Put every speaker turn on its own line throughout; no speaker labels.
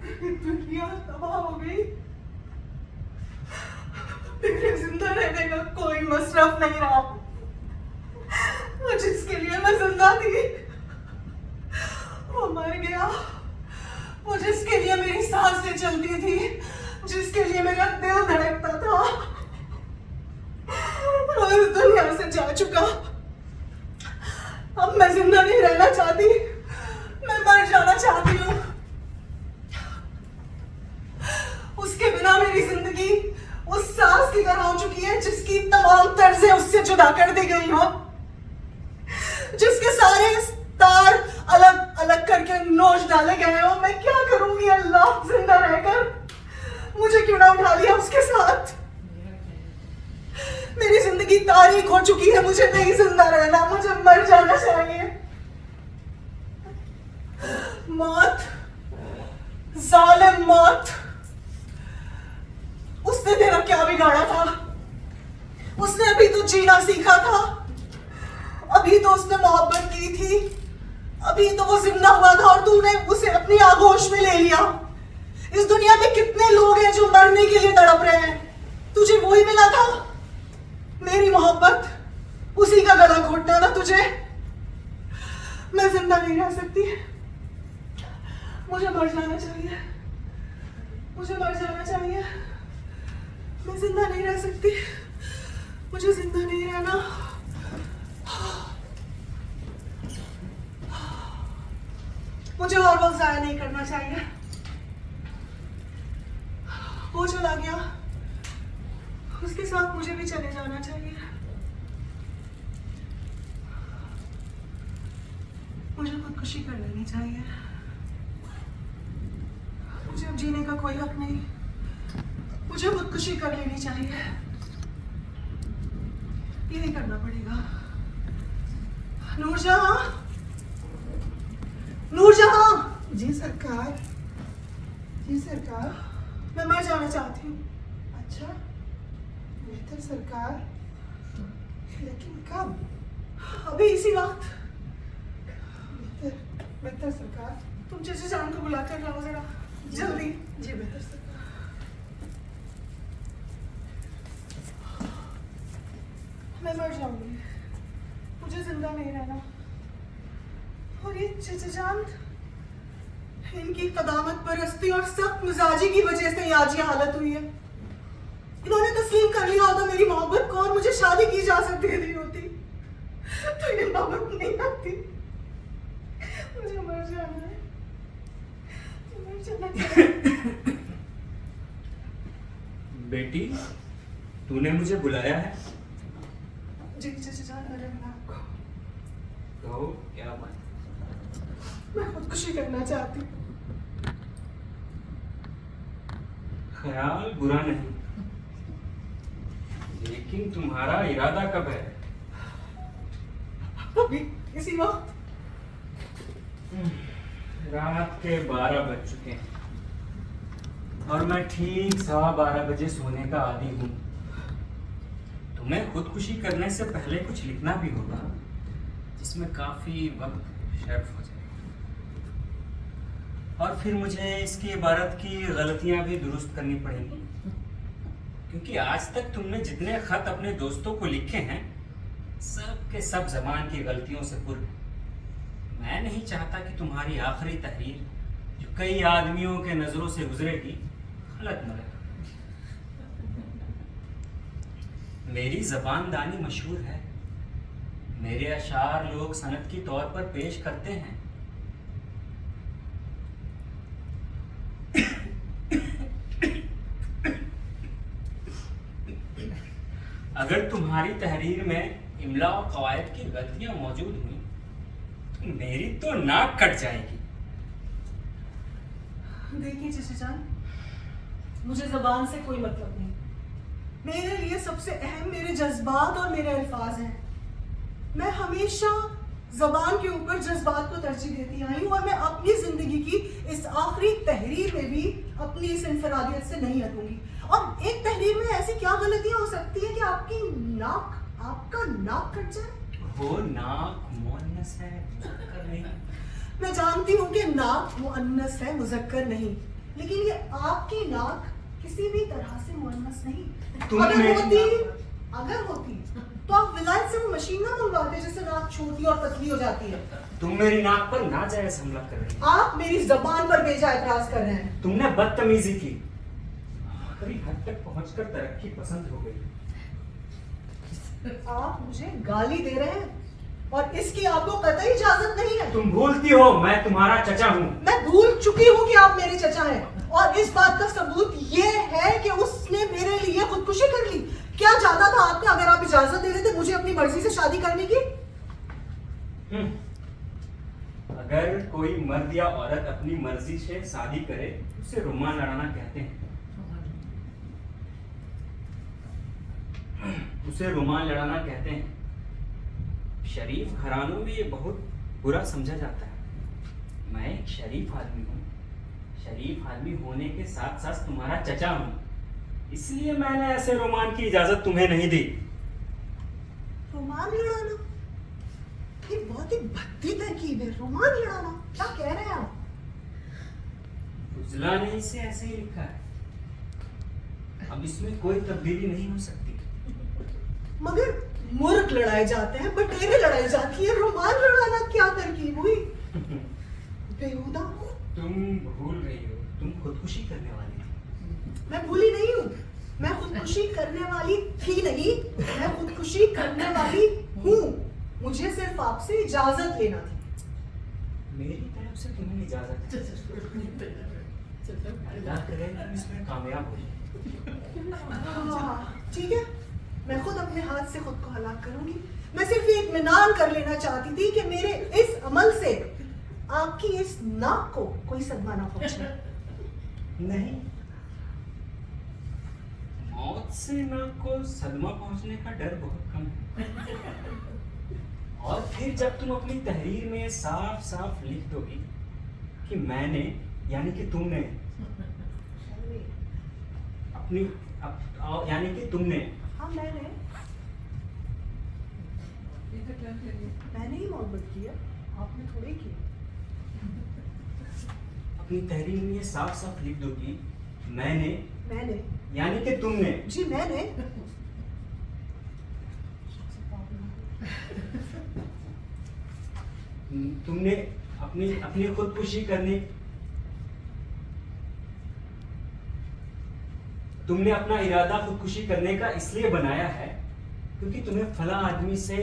दुनिया तबाह हो गई, मेरे जिंदा रहने का कोई मसरफ नहीं रहा। वो जिसके लिए मैं जिंदा थी वो मर गया। वो जिसके लिए मेरी सांसें चलती थी, जिसके लिए मेरा दिल धड़कता था, वो इस दुनिया से जा चुका। अब मैं जिंदा नहीं रहना चाहती, मैं मर जाना चाहती हूँ। उसके बिना मेरी जिंदगी उस सांस की तरह हो चुकी है जिसकी तमाम तर्जें उससे जुदा कर दी गई हो, जिसके सारे तार अलग अलग करके नोच डाले गए हो। मैं क्या करूंगी अल्लाह, जिंदा रहकर मुझे क्यों ना उठा लिया उसके साथ। मेरी जिंदगी तारीख हो चुकी है, मुझे नहीं जिंदा रहना, मुझे मर जाना चाहिए। मौत, जालिम मौत, उसने तेरा क्या बिगाड़ा था? उसने अभी तो जीना सीखा था, अभी तो उसने मोहब्बत की थी, अभी तो वो जिंदा हुआ था और तूने उसे अपनी आगोश में ले लिया। इस दुनिया में कितने लोग हैं जो मरने के लिए तड़प रहे हैं, तुझे वही मिला था? मेरी मोहब्बत, उसी का गला घोटना था तुझे। मैं जिंदा नहीं रह सकती, मुझे मर जाना चाहिए, मुझे मर जाना चाहिए। मैं जिंदा नहीं रह सकती, मुझे जिंदा नहीं रहना। मुझे और वक्त जाया नहीं करना चाहिए। वो चला गया, उसके साथ मुझे भी चले जाना चाहिए। मुझे खुदकुशी कर लेनी चाहिए। मुझे अब जीने का कोई हक नहीं, मुझे खुदकुशी कर लेनी चाहिए। यही करना पड़ेगा। नूरजहां, नूरजहां।
जी सरकार, जी सरकार।
मैं मर जाना चाहती हूँ।
अच्छा, बेहतर सरकार, लेकिन कब?
अभी इसी वक्त।
बेहतर, बेहतर सरकार।
तुम चचा जान को बुला कर लाओ जरा, जल्दी।
जी बेहतर सरकार।
मैं मर जाऊंगी, मुझे जिंदा नहीं रहना। और ये चचा जान, इनकी कदामत परस्ती और सख्त मिजाजी की वजह से आज ये हालत हुई है। इन्होंने तस्लीम कर लिया होता मेरी मोहब्बत को और मुझे शादी की इजाजत दे दी होती, तो ये मोहब्बत नहीं आती। मुझे मर जाना है, मर जाना चाहिए।
बेटी, तूने मुझे बुलाया है?
जी चचा जान, अरे मैं आपको,
कहो क्या बात?
मैं खुदकुशी करना चाहती हूँ।
ख्याल बुरा नहीं, लेकिन तुम्हारा इरादा कब है?
अभी इसी वक्त।
रात के 12 बज चुके हैं और मैं ठीक 12:15 बजे सोने का आदी हूँ। तुम्हें खुदकुशी करने से पहले कुछ लिखना भी होगा जिसमें काफी वक्त सर्फ हो जाए, और फिर मुझे इसकी इबारत की गलतियां भी दुरुस्त करनी पड़ेंगी, क्योंकि आज तक तुमने जितने खत अपने दोस्तों को लिखे हैं सब के सब ज़बान की गलतियों से पुर हैं। मैं नहीं चाहता कि तुम्हारी आखिरी तहरीर, जो कई आदमियों के नज़रों से गुजरेगी, गलत न रहे। मेरी ज़बानदानी मशहूर है, मेरे अशार लोग सनद की तौर पर पेश करते हैं। अगर तुम्हारी तहरीर में इमला और कवायद की गलतियां मौजूद हुई तो मेरी तो नाक कट जाएगी।
देखिए चचा जान, मुझे जबान से कोई मतलब नहीं। मेरे लिए सबसे अहम मेरे जज्बात और मेरे अल्फाज हैं। मैं हमेशा जबान के ऊपर जज्बात को तरजीह देती आई हूँ और मैं अपनी जिंदगी की इस आखिरी तहरीर में भी अपनी इस इनफरादियत से नहीं हटूंगी। और एक तहरीर में ऐसी क्या गलतियां हो सकती है कि आपका नाक कट जाए?
वो नाक मुअन्नस है, मुज़क्कर नहीं।
मैं जानती हूँ कि नाक मुअन्नस है, मुज़क्कर नहीं, लेकिन ये आपकी नाक किसी भी तरह से मुअन्नस नहीं।
तुमने
अगर
मेरी
होती तो आप विलायत से वो मशीन ना मंगवाते जिससे नाक छोटी और पतली हो जाती है।
तुम मेरी नाक पर नाजायज हमला कर रही हो।
आप मेरी जबान पर बेजा एतराज कर रहे हैं।
तुमने बदतमीजी की, आखिरी हद तक पहुंचकर तरक्की पसंद हो गई।
आप मुझे गाली दे रहे हैं और इसकी आपको कतई इजाजत नहीं है।
तुम भूलती हो मैं तुम्हारा चचा हूँ।
मैं भूल चुकी हूँ कि आप मेरे चचा हैं और इस बात का सबूत ये है कि उसने मेरे लिए खुदकुशी कर ली। क्या चाहता था आपने अगर आप इजाजत दे देते मुझे अपनी मर्जी से शादी करने की?
अगर कोई मर्द या औरत अपनी मर्जी से शादी करे उसे रुमाल लड़ाना कहते हैं। उसे रुमाल लड़ाना कहते हैं। शरीफ घरानों में ये बहुत बुरा समझा जाता है। मैं एक शरीफ आदमी हूँ। शरीफ आदमी होने के साथ साथ तुम्हारा चचा हूँ, इसलिए मैंने ऐसे रोमान की इजाजत तुम्हें नहीं दी।
रुमाल लड़ाना? ये बहुत ही भद्दी तरकीब है। रुमाल लड़ाना क्या कह रहे हैं आप?
उजला ने इसे ऐसे ही लिखा है। अब इसमें कोई तब्दीली नहीं हो सकती।
मगर मुर्ग लड़ाए जाते हैं, बटेरे लड़ाई जाती है, रुमाल लड़ाना क्या तरकीब हुई? बेहुदा।
तुम भूल रही हो, तुम खुदकुशी करने वाली थी।
मैं भूली नहीं हूँ। मैं खुदकुशी करने वाली थी नहीं, मैं खुदकुशी करने वाली हूँ। मुझे सिर्फ आपसे इजाजत लेना थी।
मेरी तरफ से तुम्हें इजाजत है। अल्लाह करे तुम इसमें कामयाब हो जाए।
हाँ, ठीक है, मैं खुद अपने हाथ से खुद को हलाक करूंगी। मैं सिर्फ ये इत्मीनान कर लेना चाहती थी कि मेरे इस अमल से आपकी इस नाक को कोई सदमा ना पहुंचे।
नहीं, मौत से नाक को सदमा पहुंचने का डर बहुत कम है। और फिर जब तुम अपनी तहरीर में साफ साफ लिख दोगी कि मैंने यानी कि तुमने यानी कि तुमने
हाँ, मैंने ही मोहब्बत की है, आपने थोड़ी की।
अपनी तहरीर में ये साफ साफ लिख दोगी मैंने यानी कि तुमने।
जी मैंने।
तुमने अपनी अपनी खुदकुशी करने तुमने अपना इरादा खुदकुशी करने का इसलिए बनाया है क्योंकि तुम्हें फला आदमी से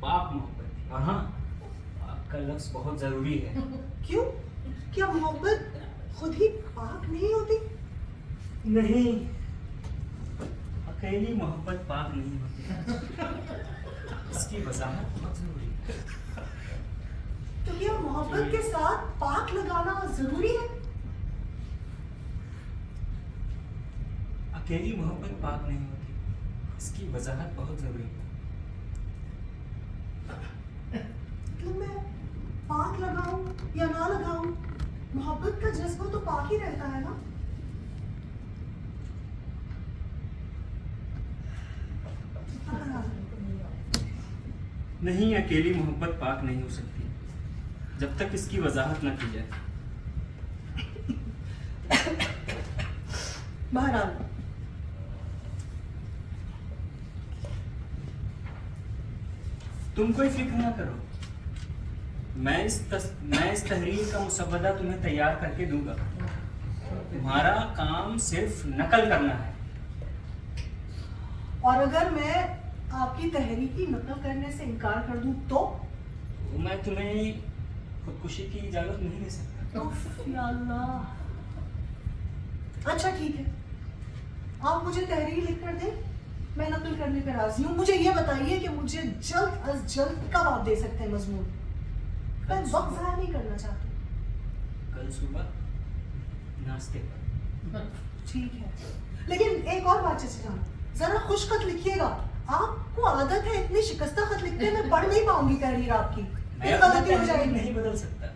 पाक मोहब्बत थी। और हाँ, आपका लफ्ज बहुत जरूरी है।
क्यों? क्या मोहब्बत खुद ही पाक नहीं होती?
नहीं, अकेली मोहब्बत पाक नहीं होती। इसकी वजाहत बहुत जरूरी है।
तो क्या मोहब्बत के साथ पाक लगाना जरूरी है?
अकेली मोहब्बत पाक नहीं होती, इसकी वजाहत बहुत जरूरी है।
तो मैं पाक लगाऊं या ना लगाऊं, मोहब्बत का जज्बा तो पाक ही रहता है ना।
नहीं, अकेली मोहब्बत पाक नहीं हो सकती जब तक इसकी वजाहत न की जाए।
बहरहाल,
तुम कोई फिक्र ना करो, मैं इस तहरीर का मुसव्वदा तुम्हें तैयार करके दूंगा। तुम्हारा काम सिर्फ नकल करना है।
और अगर मैं आपकी तहरीर की नकल करने से इनकार कर दूं तो
मैं तुम्हें खुदकुशी की इजाजत नहीं दे सकता।
उफ, या अल्लाह। अच्छा ठीक है, आप मुझे तहरीर लिख कर दें, मैं नकल करने पर राजी हूँ। मुझे ये बताइए कि मुझे जल्द अज जल्द कब आप दे सकते हैं मजमून? मैं वक्त ज़ाया नहीं करना चाहती।
कल सुबह नाश्ते पर।
ठीक है, लेकिन एक और बात चचा जान, जरा खुश खत लिखिएगा। आपको आदत है इतनी शिकस्ता खत लिखते हैं, मैं पढ़ नहीं पाऊंगी तहरीर आपकी,
मैं
फिर
अपना
गलती हो
तहरीर
जाएगी।
नहीं बदल सकता,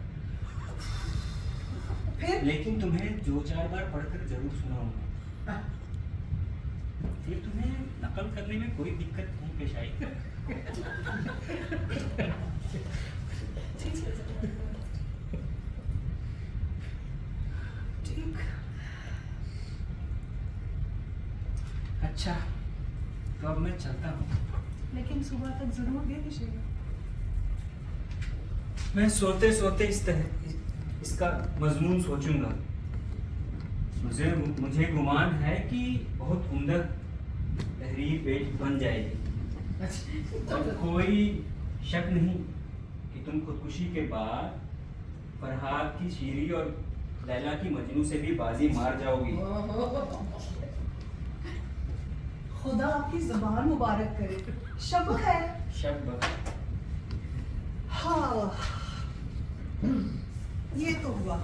फिर
लेकिन तुम्हें 2-4 बार पढ़कर जरूर सुनाऊंगा। फिर तुम्हें नकल करने में कोई दिक्कत नहीं पेश आएगी।
ठीक।
अच्छा, तो अब मैं चलता हूँ।
लेकिन सुबह तक जरूर दे दीजिएगा।
मैं सोते सोते इसका मजमून सोचूंगा। मुझे गुमान है कि बहुत उम्दा तहरीर पेश बन जाएगी। और कोई शक नहीं कि तुम खुदकुशी के बाद फरहाद की शीरी और लैला की मजनू से भी बाजी मार जाओगी।
खुदा आपकी जुबान मुबारक करे। शब है।
शब।
हाँ, ये तो हुआ।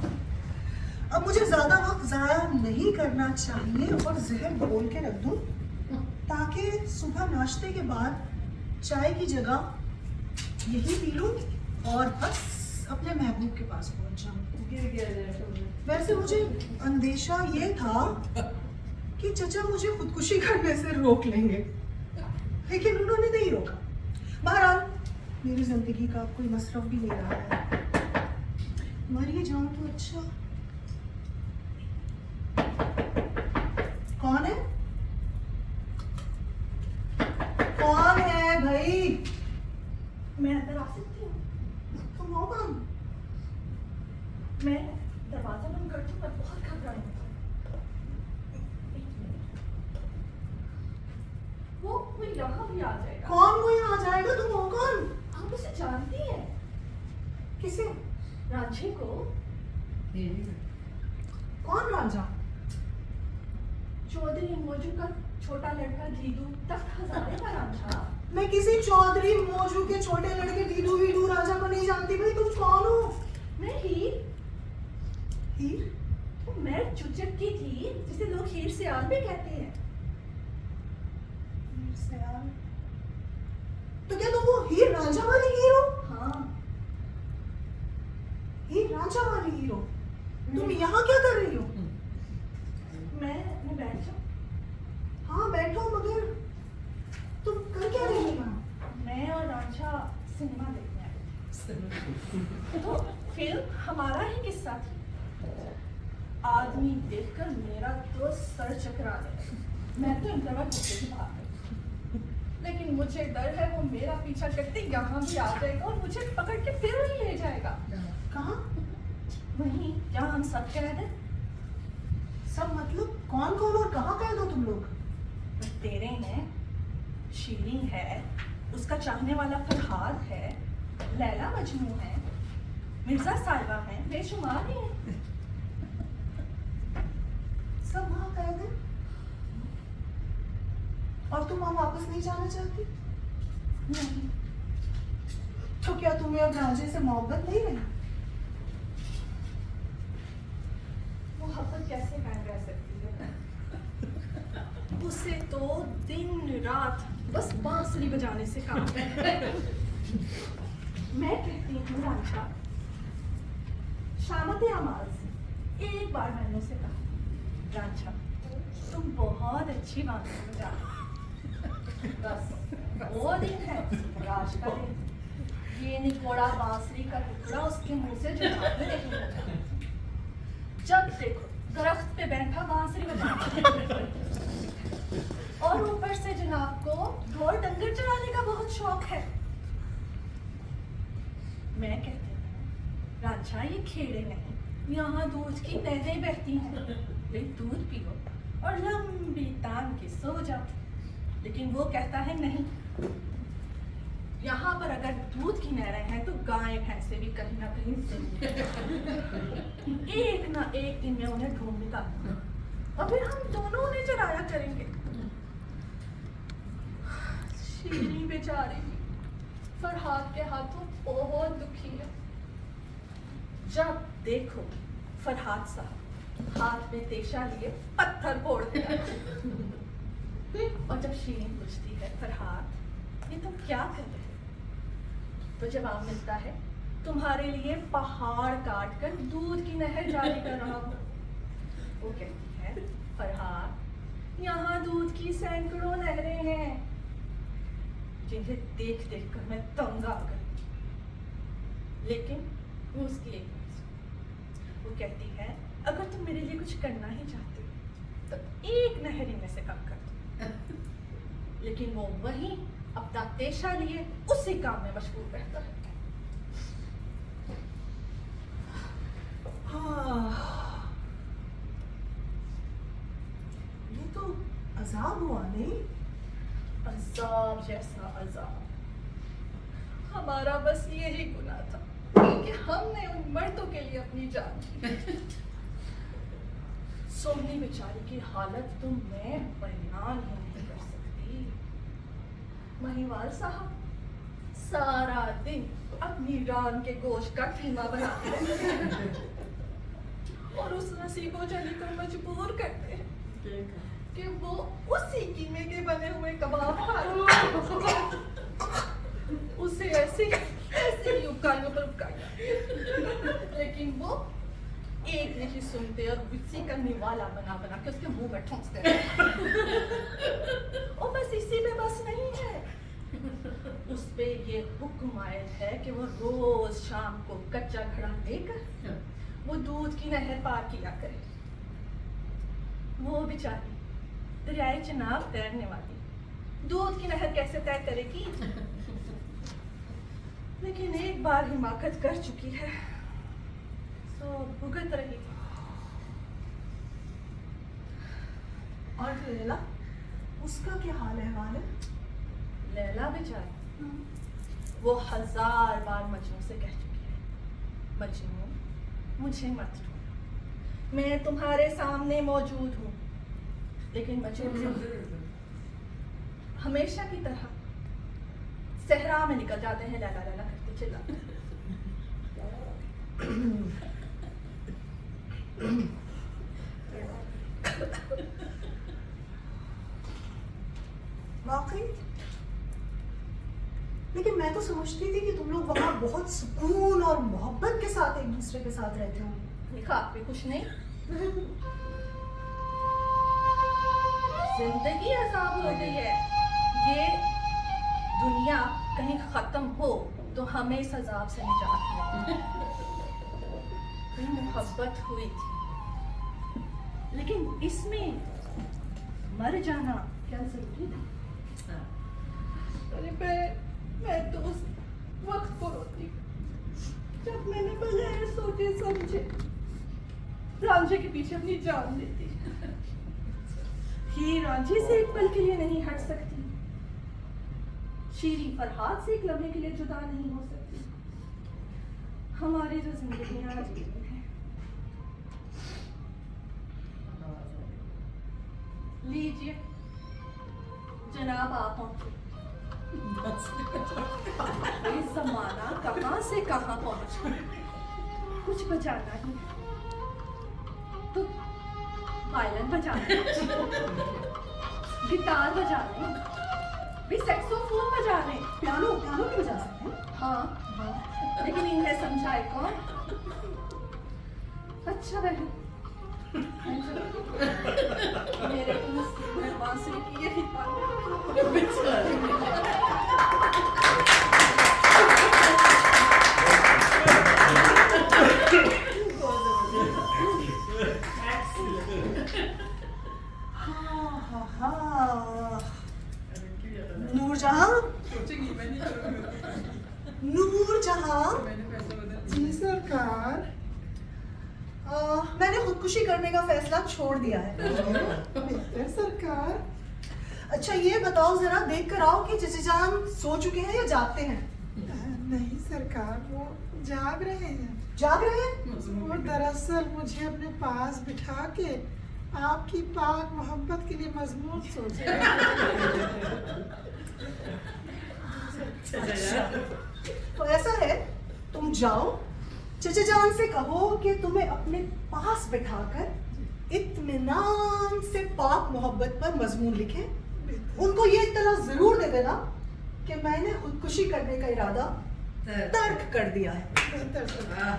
अब मुझे ज्यादा वक्त जाया नहीं करना चाहिए और जहर बोल के रख दूं ताकि सुबह नाश्ते के बाद चाय की जगह यही पी लूं और बस अपने महबूब के पास पहुंच जाऊं। वैसे मुझे अंदेशा ये था कि चचा मुझे खुदकुशी करने से रोक लेंगे, लेकिन उन्होंने नहीं रोका। बहरहाल मेरी जिंदगी का कोई मसरफ भी नहीं रहा है। मर ही जाऊं तो अच्छा। कौन है? कौन है भाई?
मैं अंदर आ सकती हूँ?
तुम हो कौन?
मैं दरवाजा बंद कर दूँ, मैं बहुत घबराई हूँ। वो यहाँ भी आ जाएगा।
कौन वो यहाँ आ जाएगा? तुम हो कौन?
आप उसे जानती हैं?
किसे?
रांझे को।
कौन रांझा?
चौधरी मोजू का छोटा लड़का जीदू, तख्त हजारे का रांझा।
मैं किसी चौधरी मोजू के छोटे लड़के दीदू वीडू राजा को नहीं जानती। भाई तुम कौन हो?
मैं हीर।
हीर?
तो मैं चुचक्की थी जिसे लोग हीर सियाल भी कहते हैं।
हीर सियाल? तो क्या तुम वो हीर रांझा वाली हीर हो?
हाँ।
हीर रांझा वाली हीर हो? तुम यहाँ क्या कर रही हो?
मैं बैठ जाऊँ?
हाँ बैठो, मगर तुम कर क्या रही हो यहाँ?
मैं और रांझा सिनेमा देखने आए। तो फिल्म हमारा ही किस्सा थी। आदमी देखकर मेरा तो सर चकराने लगा। मैं तो इंटरवल होते ही भाग गई, लेकिन मुझे डर है वो मेरा पीछा करते यहाँ भी आ जाएगा और मुझे पकड़ के फिर वहीं ले जाएगा।
कहाँ?
वहीं जहाँ हम सब कैद हैं।
सब मतलब कौन कौन और कहाँ कैद हो तुम लोग?
तेरे हैं, शीरी है, उसका चाहने वाला फरहाद है, लैला मजनू है, मिर्जा साहिबा है, बेशुमार ही हैं।
सब वहाँ कैद हैं? और तुम वहाँ वापस नहीं जाना चाहती?
नहीं।
तो क्या तुम्हें अब रांझे से मोहब्बत नहीं रही?
मोहब्बत कैसे कायम रह सकती है? उसे तो दिन रात बस बांसुरी बजाने से काम है। मैं कहती हूँ रांझा, शामत अमाल से एक बार मैंने उसे कहा, रांझा तुम बहुत अच्छी बांसुरी बजाती हो। बस वो दिन है राज का दिन। ये निकोड़ा बांसुरी का टुकड़ा उसके मुंह से जुबान में नहीं होता। जब देखो दरख्त पे बैठा बांसुरी बजाता और ऊपर से जनाब को ढोल डंगर चलाने का बहुत शौक है। मैं कहती हूँ रांझा ये खेड़े नहीं, यहाँ दूध की नहरें बहती हैं, भाई दूध पियो और लंबी तान के सो जाओ। लेकिन वो कहता है नहीं, यहाँ पर अगर दूध की नहरें हैं तो गाय भैंसे भी कहीं ना कहीं जरूर। एक ना एक दिन में उन्हें ढूंढ निकालूंगा और फिर हम दोनों उन्हें चराया करेंगे। शीरी बेचारी फरहाद के हाथों बहुत दुखी है। जब देखो फरहाद साहब हाथ में तेशा लिए पत्थर फोड़ते हैं। और जब शीरी पूछती है फरहाद ये तुम क्या कर रहे हो, तो जवाब मिलता है तुम्हारे लिए पहाड़ काट कर दूध की नहर जारी कर रहा हूँ। वो कहती है फरहाद यहाँ दूध की सैकड़ों नहरें हैं जिन्हें देख देख कर मैं तंग आ गई। लेकिन वो उसकी एक बात सुनो। वो कहती है अगर तुम मेरे लिए कुछ करना ही चाहते हो तो एक नहर में से कम कर दो। लेकिन वो वहीं अपना पेशा लिए उसी काम में मशगूल रहता है।
हाँ, ये तो अजाब हुआ नहीं?
अजाब जैसा अजाब। हमारा बस यही गुनाह था कि हमने उन मर्दों के लिए अपनी जान दी। सोमनी बेचारी की हालत तो मैं बयान ही नहीं कर सकती। महिवाल साहब सारा दिन अपनी रान के गोश्त का कीमा बनाते रहते और उस नसीबो जली को मजबूर करते हैं कि वो उसी कीमे के बने हुए कबाब खाए। उसे ऐसे ही उपकारियों पर उपकारियां, लेकिन वो एक नहीं सुनते और गुस्से का निवाला बना बना के उसके मुंह में ठोंसते हैं। और बस इसी में बस नहीं है, उस पे ये हुक्म आयल है कि वो रोज शाम को कच्चा घड़ा लेकर वो दूध की नहर पार किया करे। वो बेचारी दरियाए चिनाब तैरने वाली दूध की नहर कैसे तय करेगी? लेकिन एक बार हिमाकत कर चुकी है तो भुगत रही।
और लैला, उसका क्या हाल है?
लैला बेचारी वो 1000 बार मजनू से कह चुकी है, मजनू मुझे मत ढूंढो, मैं तुम्हारे सामने मौजूद हूँ। लेकिन मजनू हमेशा की तरह सहरा में निकल जाते हैं लैला लैला करते चिल्लाते।
वाकई? लेकिन मैं तो समझती थी कि तुम लोग वहाँ बहुत सुकून और मोहब्बत के साथ एक दूसरे के साथ रहते हो।
देखा आप भी कुछ नहीं, जिंदगी आजाद हो गई है। ये दुनिया कहीं खत्म हो तो हमें इस अजाब से निजात मिले। मोहब्बत हुई थी, लेकिन इसमें मर जाना क्या जरूरी था? अरे मैं तो उस वक्त को रोती जब मैंने बगैर सोचे समझे रांझे के पीछे अपनी जान दी थी। हीर रांझे से एक पल के लिए नहीं हट सकती, शीरी फरहाद से एक लम्हे के लिए जुदा नहीं हो सकती। हमारी जो जिंदगियां अजीब हैं। लीजिए जनाब, आप पहुंचे। ये जमाना कहां से कहां पहुंच गया। कुछ बचाना ही है तो वायलिन बजाने, गिटार बजाने, भी सैक्सोफोन बजाने,
पियानो भी बजा सकते हैं।
हाँ, लेकिन इन्हें समझाए कौन? अच्छा बहन, मेरे नसीब में बांसुरी की यही
नूरजहां,
जी सरकार।
मैंने खुदकुशी करने का फैसला छोड़ दिया है।
बेहतर सरकार।
अच्छा ये बताओ जरा, देख कर आओ कि चचा जान सो चुके हैं या जागते हैं?
नहीं सरकार, वो जाग रहे हैं।
जाग रहे हैं?
वो दरअसल मुझे अपने पास बिठा के आपकी पाक मोहब्बत के लिए मजबूर सोच रहे
अच्छा, तो ऐसा है, तुम जाओ चचा जान से कहो कि तुम्हें अपने पास बिठाकर इत्मीनान से पाक मोहब्बत पर मजमून लिखे। उनको ये इत्तला जरूर दे देना कि मैंने खुदकुशी करने का इरादा तर्क कर दिया है।
बेहतर सरकार।